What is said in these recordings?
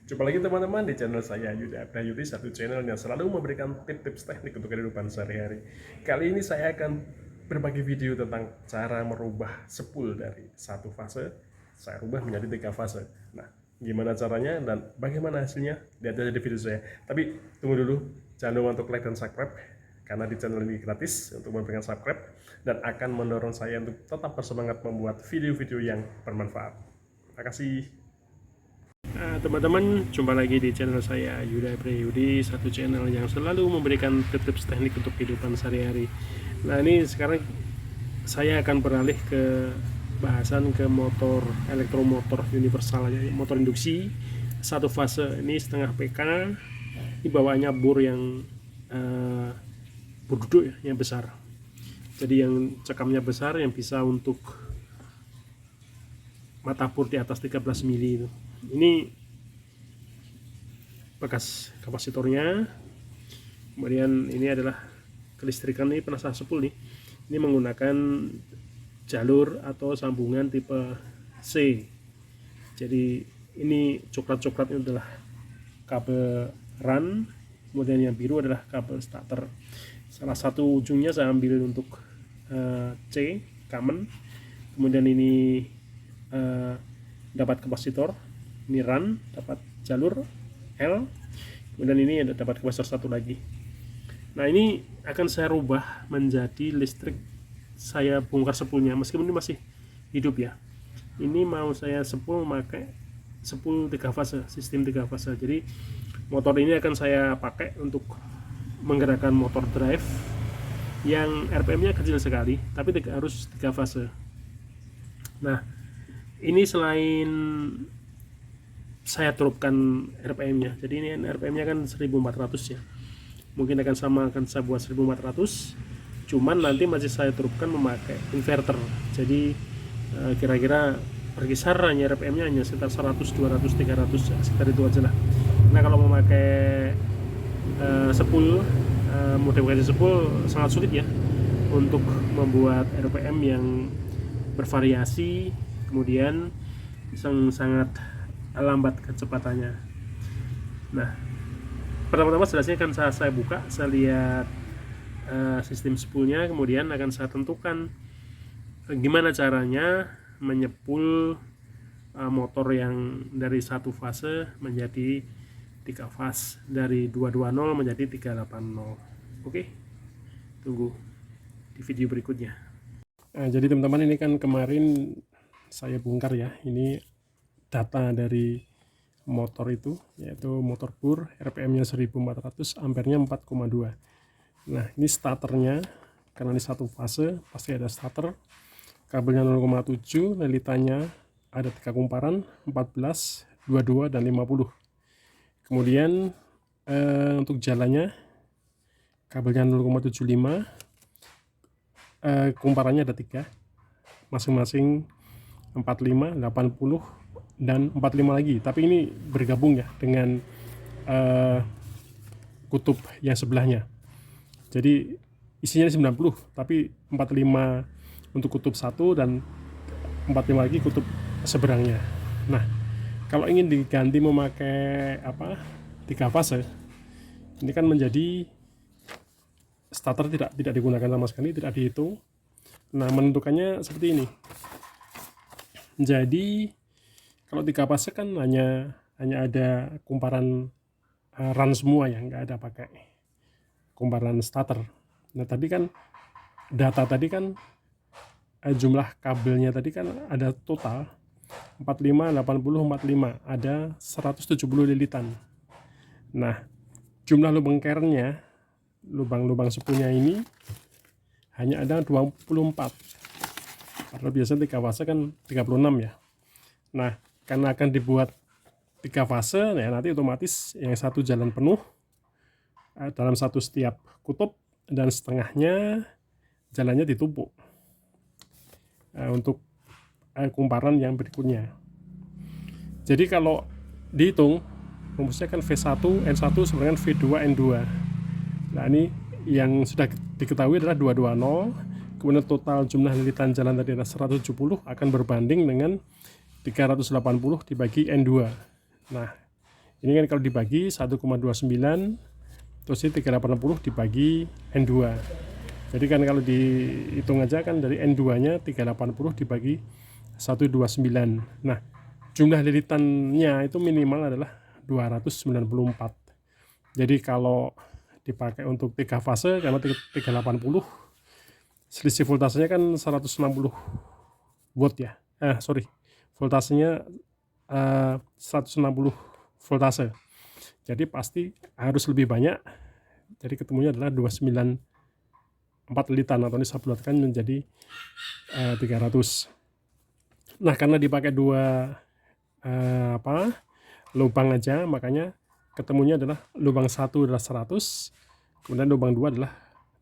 Jumpa lagi teman-teman di channel saya Yuda Abrayudi, satu channel yang selalu memberikan tips-tips teknik untuk kehidupan sehari-hari. Kali ini saya akan berbagi video tentang cara merubah spool dari satu fase, saya rubah menjadi 3 fase. Nah, gimana caranya dan bagaimana hasilnya? Lihat aja di video saya. Tapi tunggu dulu, jangan lupa untuk like dan subscribe, karena di channel ini gratis untuk memberikan subscribe dan akan mendorong saya untuk tetap bersemangat membuat video-video yang bermanfaat. Terima kasih. Nah, teman-teman, jumpa lagi di channel saya Yuda Abrayudi, satu channel yang selalu memberikan tips teknik untuk kehidupan sehari-hari. Nah, ini sekarang saya akan beralih ke bahasan ke motor elektromotor universal, motor induksi satu fase. Ini setengah PK, ini bawaannya bor yang bor duduk ya, yang besar. Jadi yang cekamnya besar, yang bisa untuk mata bor di atas 13 mili itu. Ini bekas kapasitornya. Kemudian ini adalah kelistrikan, ini penasah spool nih. Ini menggunakan jalur atau sambungan tipe C. Jadi ini coklat-coklat itu adalah kabel run, kemudian yang biru adalah kabel starter. Salah satu ujungnya saya ambil untuk C, common. Kemudian ini dapat kapasitor, ini run, dapat jalur L, kemudian ini ada dapat kapasitor satu lagi. Nah, ini akan saya rubah menjadi listrik. Saya bongkar spoolnya, meskipun ini masih hidup ya. Ini mau saya spool memakai spool 3 fase, sistem 3 fase. Jadi motor ini akan saya pakai untuk menggerakkan motor drive yang RPM nya kecil sekali, tapi harus 3 fase. Nah, ini selain saya turupkan RPM nya, jadi ini RPM nya kan 1400 ya, mungkin akan sama, akan saya buat 1400, cuman nanti masih saya turupkan memakai inverter. Jadi kira-kira berkisar hanya RPM nya hanya sekitar 100, 200, 300 ya, sekitar itu aja lah. Nah, kalau memakai spool, modifikasi spool sangat sulit ya untuk membuat RPM yang bervariasi, kemudian sangat lambat kecepatannya. Nah, pertama-tama jelasnya akan saya buka, saya lihat sistem spoolnya, kemudian akan saya tentukan gimana caranya menyepul motor yang dari satu fase menjadi 3 fase, dari 220 menjadi 380. Oke, tunggu di video berikutnya. Nah, jadi teman-teman, ini kan kemarin saya bongkar ya, ini data dari motor itu, yaitu motor bor, RPM nya 1400, ampernya 4,2. Nah, ini starternya, karena ini satu fase pasti ada starter, kabelnya 0,7, lilitannya ada 3 kumparan, 14, 22, dan 50. Kemudian untuk jalannya, kabelnya 0,75, kumparannya ada 3, masing-masing 45, 80, dan 45 lagi, tapi ini bergabung ya dengan kutub yang sebelahnya. Jadi isinya 90, tapi 45 untuk kutub 1 dan 45 lagi kutub seberangnya. Nah, kalau ingin diganti memakai 3 fase, ini kan menjadi starter tidak digunakan sama sekali, tidak dihitung. Nah, menentukannya seperti ini. Jadi kalau 3 fase kan hanya ada kumparan run semua ya, nggak ada pakai kumparan starter. Nah, tadi kan data tadi kan jumlah kabelnya tadi kan ada total 45, 80, 45, ada 170 lilitan. Nah, jumlah lubang kernnya, lubang-lubang spoolnya ini hanya ada 24. Padahal biasanya 3 fase kan 36 ya. Nah, karena akan dibuat 3 fase, ya nanti otomatis yang satu jalan penuh dalam satu setiap kutub, dan setengahnya jalannya ditumpuk untuk kumparan yang berikutnya. Jadi kalau dihitung rumusnya kan V1 N1 sama dengan V2 N2. Nah, ini yang sudah diketahui adalah 220, kemudian total jumlah lilitan jalan tadi adalah 170, akan berbanding dengan 380 dibagi N2. Nah, Ini kan kalau dibagi 1,29, terus ini 380 dibagi N2. Jadi kan kalau dihitung aja kan dari N2 nya 380 dibagi 129. Nah, jumlah lilitannya itu minimal adalah 294. Jadi kalau dipakai untuk 3 fase, karena 380 selisih voltasenya kan 160 watt ya. Voltasenya 160 voltase. Jadi pasti harus lebih banyak. Jadi ketemunya adalah 294 lilitan, atau ini saya bulatkan menjadi 300. Nah, karena dipakai dua lubang aja, makanya ketemunya adalah lubang 1 adalah 100, kemudian lubang 2 adalah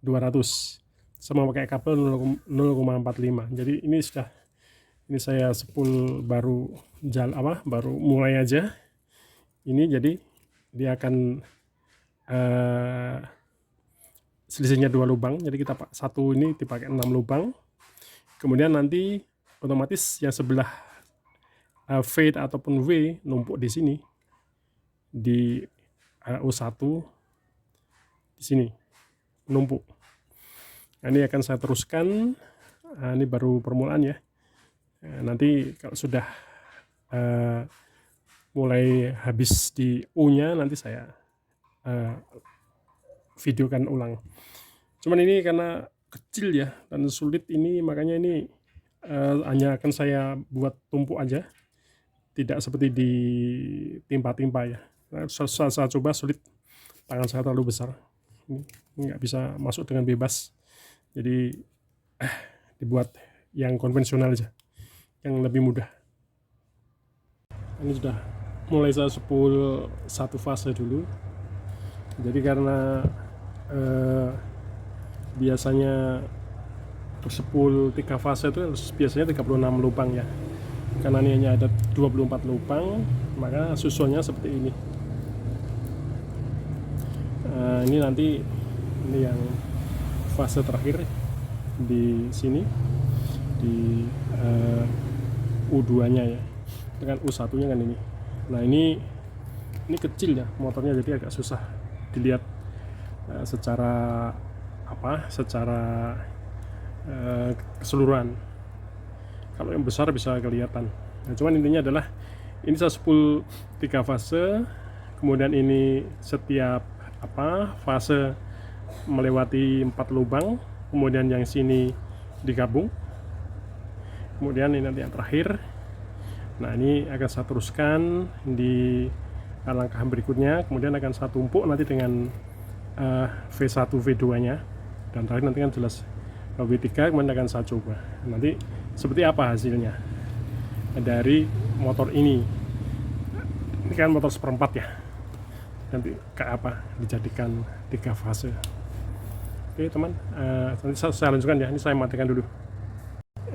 200. Sama pakai kabel 0,45. Jadi ini saya spool baru baru mulai aja. Ini jadi dia akan selisihnya 2 lubang. Jadi kita satu ini dipakai 6 lubang. Kemudian nanti otomatis yang sebelah fade ataupun W numpuk di sini di U1 di sini numpuk. Nah, ini akan saya teruskan. Ini baru permulaan ya. Nanti kalau sudah mulai habis di U-nya, nanti saya videokan ulang. Cuman ini karena kecil ya dan sulit ini, makanya ini hanya akan saya buat tumpuk aja, tidak seperti di timpa-timpa ya. Nah, saya coba sulit, tangan saya terlalu besar, ini nggak bisa masuk dengan bebas. Jadi dibuat yang konvensional aja, yang lebih mudah. Ini sudah mulai saya spool 1 fase dulu. Jadi karena biasanya berspool 3 fase itu biasanya 36 lubang ya. Karena ini hanya ada 24 lubang, maka susunnya seperti ini. Ini nanti yang fase terakhir di sini di U2 nya ya, dengan U1 nya kan ini. Nah, ini kecil ya motornya, jadi agak susah dilihat secara keseluruhan. Kalau yang besar bisa kelihatan. Nah, cuman intinya adalah ini saya spool 3 fase, kemudian ini setiap fase melewati 4 lubang, kemudian yang sini digabung, kemudian ini nanti yang terakhir. Nah, ini akan saya teruskan di langkah berikutnya, kemudian akan saya tumpuk nanti dengan V1 V2 nya, dan terakhir nanti kan jelas V3, kemudian akan saya coba nanti seperti apa hasilnya dari motor ini. Ini kan motor seperempat ya, nanti kayak apa dijadikan 3 fase. Oke teman, nanti saya lanjutkan ya. Ini saya matikan dulu.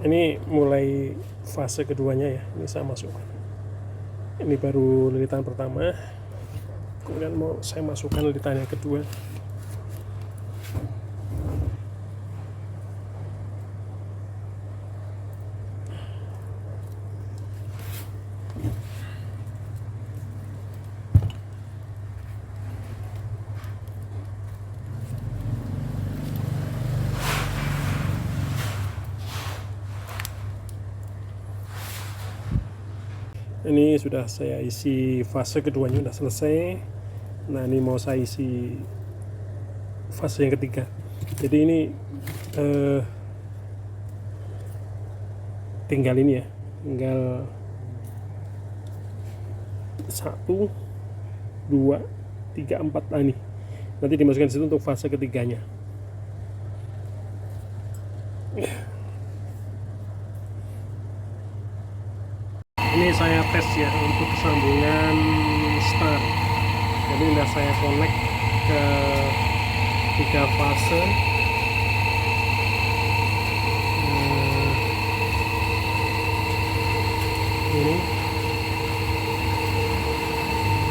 Ini mulai fase keduanya ya, ini saya masukkan. Ini baru lilitan pertama, kemudian mau saya masukkan lilitan yang kedua. Ini sudah saya isi fase keduanya, sudah selesai. Nah, ini mau saya isi fase yang ketiga. Jadi ini tinggal ini ya, tinggal 1, 2, 3, 4. Nah, ini nanti dimasukkan di situ untuk fase ketiganya. Ini saya tes ya untuk sambungan start. Jadi sudah saya connect ke 3 fase. Ini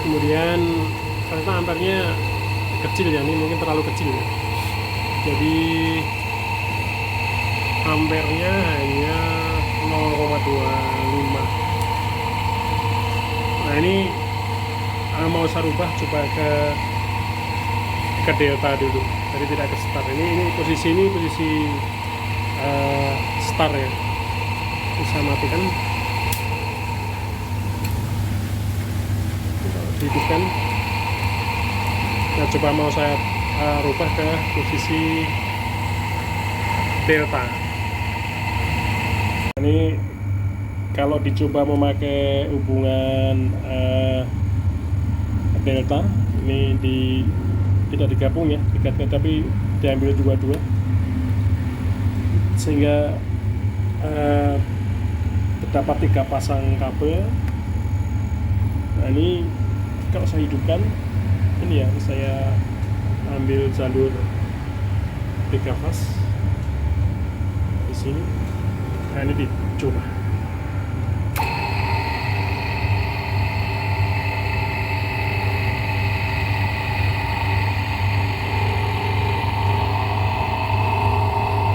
kemudian karena ampernya kecil ya, ini mungkin terlalu kecil ya, jadi ampernya hanya 0,25. Nah, ini mau saya rubah, coba ke delta dulu, jadi tidak ke start. Ini posisi start ya. Bisa matikan, dihidupkan. Nah, coba mau saya rubah ke posisi delta. Ini kalau dicoba memakai hubungan delta, ini tidak digabung ya tiketnya, tapi diambil dua-dua, sehingga terdapat 3 pasang kabel. Nah, ini kalau saya hidupkan, ini ya, saya ambil jalur 3 fase di sini. Nah, ini dicoba.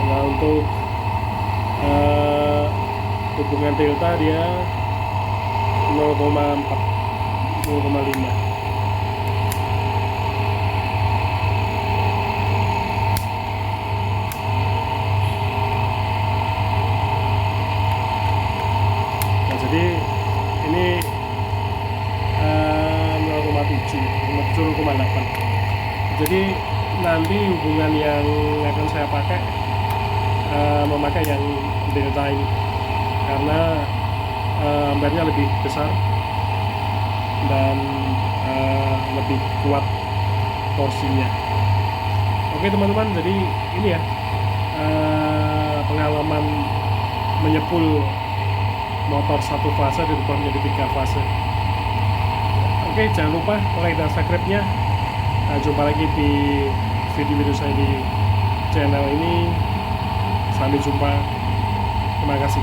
Nah, untuk hubungan delta dia 0,4 0,5. Nah, jadi ini 0,7 0,8. Jadi nanti hubungan yang akan saya pakai memakai yang delta ini, karena ampere-nya lebih besar dan lebih kuat torsinya. Oke teman-teman, jadi ini ya pengalaman menyepul motor 1 fase dirubah menjadi 3 fase. Oke, jangan lupa like dan subscribe-nya. Jumpa lagi di video-video saya di channel ini. Sampai jumpa. Terima kasih.